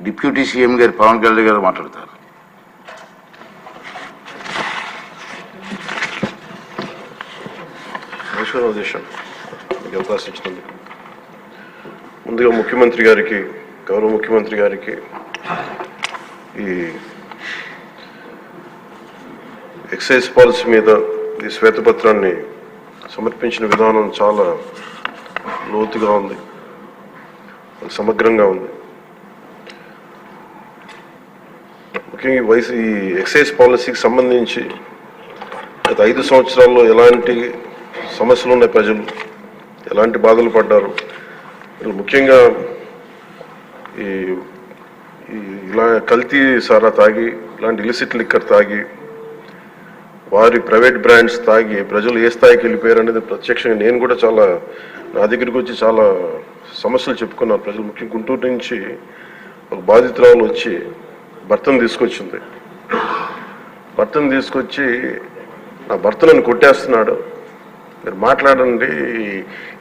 Deputy CM గారు పవన్ కళ్యాణ్ గారు మాట్లాడతారు. అవకాశం ఇచ్చినందుకు ముందుగా ముఖ్యమంత్రి గారికి, గౌరవ ముఖ్యమంత్రి గారికి ఈ ఎక్సైజ్ పాలసీ మీద ఈ శ్వేతపత్రాన్ని సమర్పించిన విధానం చాలా లోతుగా ఉంది, సమగ్రంగా ఉంది. ముఖ్యంగా ఈ ఎక్సైజ్ పాలసీకి సంబంధించి గత 5 సంవత్సరాల్లో ఎలాంటి సమస్యలు ఉన్నాయి, ప్రజలు ఎలాంటి బాధలు పడ్డారు, ముఖ్యంగా ఈ ఇలా కల్తీ సారా తాగి, ఇలాంటి ఇలిసిట్ లిక్కర్ తాగి, వారి ప్రైవేట్ బ్రాండ్స్ తాగి ప్రజలు ఏ స్థాయికి వెళ్ళిపోయారు అనేది ప్రత్యక్షంగా నేను కూడా చాలా నా దగ్గరికి వచ్చి చాలా సమస్యలు చెప్పుకున్నాను. ప్రజలు ముఖ్యంగా గుంటూరు నుంచి ఒక బాధితురాలు వచ్చి భర్తను తీసుకొచ్చింది. భర్తను తీసుకొచ్చి నా భర్త నన్ను కొట్టేస్తున్నాడు, మీరు మాట్లాడండి,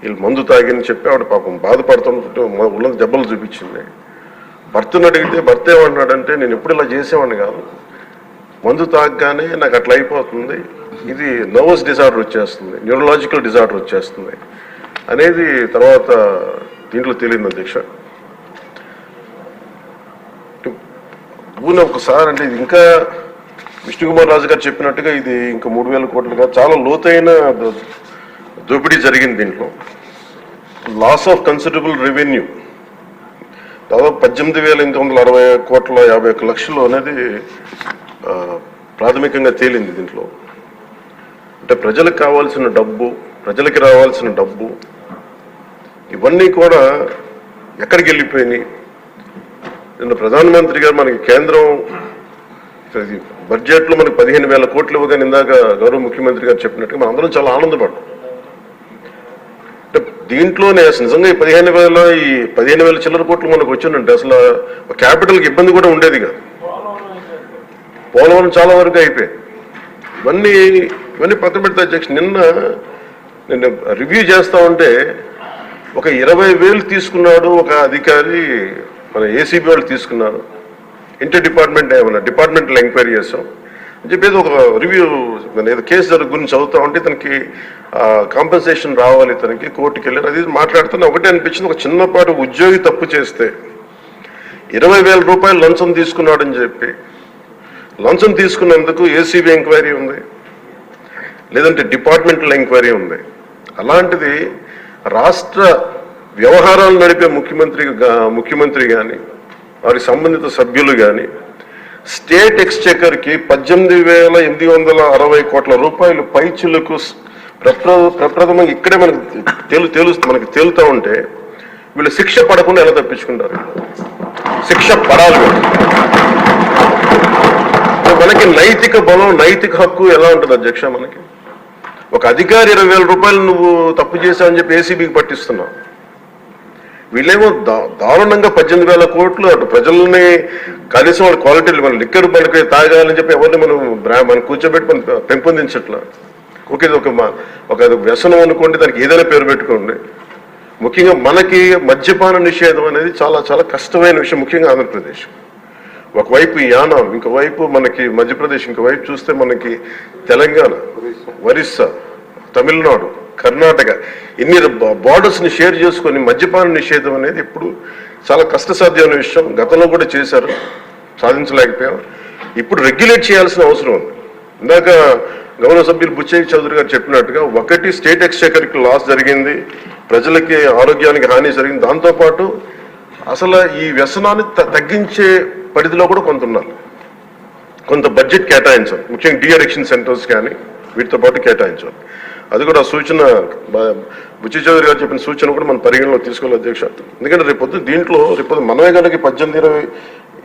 వీళ్ళు మందు తాగిని చెప్పి ఆవిడ పాపం బాధపడుతుంటే ఉన్న దెబ్బలు చూపించింది. భర్తను అడిగితే భర్త ఏమన్నాడంటే, నేను ఎప్పుడు ఇలా చేసేవాడిని కాదు, మందు తాగగానే నాకు అట్లా అయిపోతుంది, ఇది నర్వస్ డిజార్డర్ వచ్చేస్తుంది, న్యూరలాజికల్ డిజార్డర్ వచ్చేస్తుంది అనేది తర్వాత దీంట్లో తెలియదు అధ్యక్ష. ఒకసారి అంటే ఇది ఇంకా విష్ణుకుమార్ రాజు గారు చెప్పినట్టుగా ఇది ఇంకా 3,000 కోట్లుగా చాలా లోతైన దోపిడీ జరిగింది. దీంట్లో లాస్ ఆఫ్ కన్సిడరబుల్ రెవెన్యూ దాదాపు 18,860 కోట్ల 51 లక్షలు అనేది ప్రాథమికంగా తేలింది. దీంట్లో అంటే ప్రజలకు కావాల్సిన డబ్బు, ప్రజలకి రావాల్సిన డబ్బు ఇవన్నీ కూడా ఎక్కడికి వెళ్ళిపోయినాయి. నిన్న ప్రధానమంత్రి గారు మనకి కేంద్రం బడ్జెట్లో మనకి 15,000 కోట్లు ఇవ్వగానే ఇందాక గౌరవ ముఖ్యమంత్రి గారు చెప్పినట్టుగా మనం అందరం చాలా ఆనందపడ్డాం. అంటే దీంట్లోనే నిజంగా ఈ 15,000 చిల్లర కోట్లు మనకు వచ్చిందంటే అసలు క్యాపిటల్కి ఇబ్బంది కూడా ఉండేది కాదు. పోలవరం చాలా వరకు అయిపోయింది. ఇవన్నీ పక్కన పెడితే అధ్యక్ష, నిన్న రివ్యూ చేస్తా ఉంటే ఒక 20,000 తీసుకున్నాడు ఒక అధికారి, మన ఏసీబీ వాళ్ళు తీసుకున్నారు, ఇంటర్ డిపార్ట్మెంట్ ఏమన్నా డిపార్ట్మెంటల్ ఎంక్వైరీ చేస్తాం అని చెప్పేది ఒక రివ్యూ ఏదో కేసు గురించి చదువుతా ఉంటే తనకి కాంపెన్సేషన్ రావాలి, తనకి కోర్టుకి వెళ్ళారు. అది మాట్లాడుతున్నా ఒకటే అనిపించింది, ఒక చిన్నపాటి ఉద్యోగి తప్పు చేస్తే 20,000 రూపాయలు లంచం తీసుకున్నాడని చెప్పి లంచం తీసుకున్నందుకు ఏసీబీ ఎంక్వైరీ ఉంది, లేదంటే డిపార్ట్మెంటల్ ఎంక్వైరీ ఉంది. అలాంటిది రాష్ట్ర వ్యవహారాలు నడిపే ముఖ్యమంత్రి కానీ వారికి సంబంధిత సభ్యులు కానీ స్టేట్ ఎక్స్చెకర్కి 18,860 కోట్ల రూపాయలు పైచులకు ప్రప్రథమంగా ఇక్కడే మనకి తేలుతూ ఉంటే వీళ్ళు శిక్ష పడకుండా ఎలా తప్పించుకుంటారు? శిక్ష పడాలి. మనకి నైతిక బలం, నైతిక హక్కు ఎలా ఉంటుంది అధ్యక్ష? మనకి ఒక అధికారి 20,000 రూపాయలు నువ్వు తప్పు చేశావని చెప్పి ఏసీబీకి పట్టిస్తున్నావు. వీళ్ళేమో దారుణంగా 18,000 కోట్లు అటు ప్రజల్ని కనీసం వాళ్ళ క్వాలిటీలు మన లిక్కర్ మనకి తాగాలని చెప్పి ఎవరిని మనం కూర్చోబెట్టి మనం పెంపొందించట్లా. ఓకే, ఒక వ్యసనం అనుకోండి, దానికి ఏదైనా పేరు పెట్టుకోండి. ముఖ్యంగా మనకి మద్యపాన నిషేధం అనేది చాలా చాలా కష్టమైన విషయం, ముఖ్యంగా ఆంధ్రప్రదేశ్. ఒకవైపు యానాం, ఇంకోవైపు మనకి మధ్యప్రదేశ్, ఇంకోవైపు చూస్తే మనకి తెలంగాణ, ఒరిస్సా, తమిళనాడు, కర్ణాటక, ఇన్ని బార్డర్స్ని షేర్ చేసుకొని మద్యపాన నిషేధం అనేది ఇప్పుడు చాలా కష్టసాధ్యమైన విషయం. గతంలో కూడా చేశారు, సాధించలేకపోయాం. ఇప్పుడు రెగ్యులేట్ చేయాల్సిన అవసరం ఉంది. ఇందాక గౌరవ సభ్యులు బుచ్చయ్య చౌదరి గారు చెప్పినట్టుగా ఒకటి స్టేట్ ఎక్స్చెకర్కి లాస్ జరిగింది, ప్రజలకి ఆరోగ్యానికి హాని జరిగింది. దాంతోపాటు అసలు ఈ వ్యసనాన్ని తగ్గించే పరిధిలో కూడా కొంత ఉన్నారు, కొంత బడ్జెట్ కేటాయించాలి. ముఖ్యంగా డీ అడిక్షన్ సెంటర్స్ కానీ వీటితో పాటు కేటాయించాలి. అది కూడా సూచన బుచ్చి చౌదరి గారు చెప్పిన సూచన కూడా మనం పరిగణలో తీసుకోవాలి అధ్యక్ష. ఎందుకంటే రేపొద్దు దీంట్లో మనమే కనుక 18,20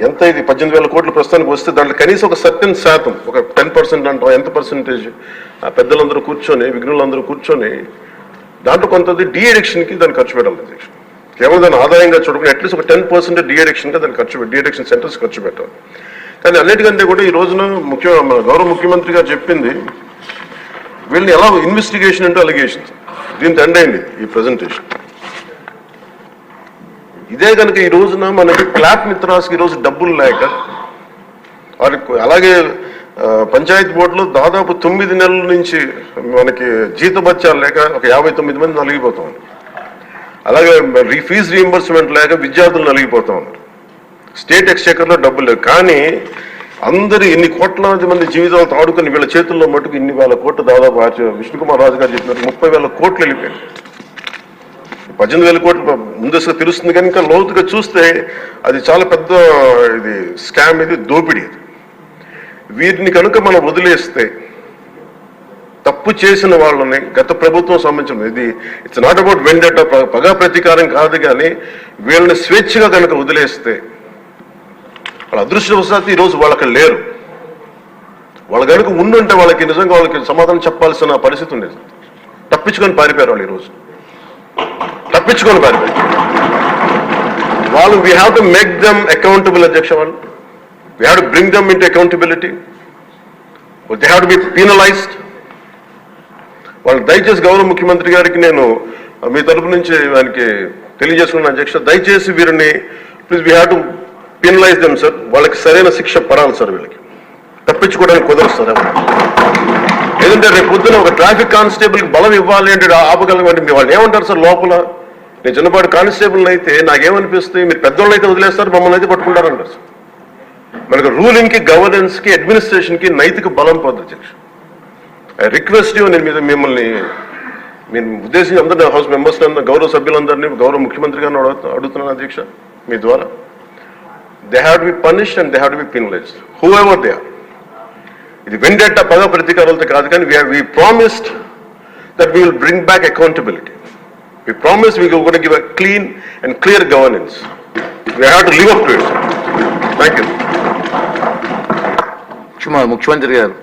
ఎంత ఇది 18,000 కోట్లు ప్రస్తుతానికి వస్తే దాంట్లో కనీసం ఒక సర్టెన్ శాతం, ఒక 10% అంటాం, ఎంత పర్సెంటేజ్ ఆ పెద్దలందరూ కూర్చొని, విఘ్నులందరూ కూర్చొని దాంట్లో కొంత డీ అడిక్షన్కి దాన్ని ఖర్చు పెట్టాలి అధ్యక్ష. కేవలం దాన్ని ఆదాయంగా చూడకుండా అట్లీస్ట్ ఒక 10% డీ అడిక్షన్గా దాన్ని డీ అడిక్షన్ సెంటర్స్ ఖర్చు పెట్టాలి. కానీ అన్నిటికంటే కూడా ఈ రోజున మన గౌరవ ముఖ్యమంత్రి గారు చెప్పింది, వీళ్ళని ఎలా ఇన్వెస్టిగేషన్ అంటే అలిగేషన్స్, దీంతో ఎండ్ అయింది ఈ ప్రజెంటేషన్. ఇదే కనుక ఈ రోజున మనకి క్లాప్ మిత్రాస్కి ఈ రోజు డబ్బులు లేక వారికి అలాగే పంచాయతీ బోర్డులో దాదాపు 9 నెలల నుంచి మనకి జీతభత్యాలు లేక ఒక 59 మంది నలిగిపోతా ఉన్నారు. అలాగే ఫీజు రీఎంబర్స్మెంట్ లేక విద్యార్థులు నలిగిపోతా ఉన్నారు. స్టేట్ ఎక్స్చెకర్లో డబ్బులు లేవు. కానీ అందరూ ఇన్ని కోట్లాది మంది జీవితాలతో ఆడుకుని వీళ్ళ చేతుల్లో మటుకు ఇన్ని వేల కోట్లు దాదాపు విష్ణుకుమార్ రాజు గారు చెప్పినట్టు 30,000 కోట్లు వెళ్ళిపోయాయి. 18,000 కోట్లు ముందస్తుగా తెలుస్తుంది కానీ ఇంకా లోతుగా చూస్తే అది చాలా పెద్ద ఇది స్కామ్, ఇది దోపిడీ. వీటిని కనుక మనం వదిలేస్తే తప్పు చేసిన వాళ్ళని గత ప్రభుత్వం సంబంధించిన ఇది ఇట్స్ నాట్ అబౌట్ వెండట పగా ప్రతీకారం కాదు, కానీ వీళ్ళని స్వేచ్ఛగా కనుక వదిలేస్తే వాళ్ళ అదృష్టవశాత్తు ఈరోజు వాళ్ళకి లేరు. వాళ్ళు కనుక ఉండుంటే వాళ్ళకి నిజంగా వాళ్ళకి సమాధానం చెప్పాల్సిన పరిస్థితి ఉండేది. తప్పించుకొని పారిపోయారు వాళ్ళు ఈరోజు, తప్పించుకొని పారిపోయారు వాళ్ళు. We have to make them accountable అధ్యక్ష. వాళ్ళు we have to bring them into accountability. They have to be penalised. వాళ్ళు దయచేసి గౌరవ ముఖ్యమంత్రి గారికి నేను మీ తరపు నుంచి ఆయనకి తెలియజేసుకున్న అధ్యక్ష, దయచేసి వీరిని please we have to penalise them sir. వాళ్ళకి సరైన శిక్ష పడాలి సార్. వీళ్ళకి తప్పించుకోవడానికి కుదరదు సార్. లేదంటే రేపు పొద్దున ఒక ట్రాఫిక్ కానిస్టేబుల్కి బలం ఇవ్వాలి అంటే ఆపగలమంటే వాళ్ళు ఏమంటారు సార్ లోపల? నేను చిన్నపాటి కానిస్టేబుల్ అయితే నాకేమనిపిస్తుంది, మీరు పెద్దోళ్ళు అయితే వదిలేస్తారు, మమ్మల్ని అయితే పట్టుకుంటారంటారు సార్. మనకు రూలింగ్కి, గవర్నెన్స్కి, అడ్మినిస్ట్రేషన్కి నైతిక బలం పొందు అధ్యక్ష. ఐ రిక్వెస్ట్ యూ, నేను మీద మిమ్మల్ని నేను ఉద్దేశించి అందరినీ హౌస్ మెంబర్స్ గౌరవ సభ్యులందరినీ గౌరవ ముఖ్యమంత్రి గారిని అడుగుతున్నాను అధ్యక్ష మీ ద్వారా. They have to be punished and they have to be penalised whoever they are. ఇది వెండెట్ట పగ ప్రతీకారాలతో కాదు, కానీ we promised that we will bring back accountability. We promised we were going to give a clean and clear governance. We have to live up to it. Thank you. ముఖ్యమంత్రి గారు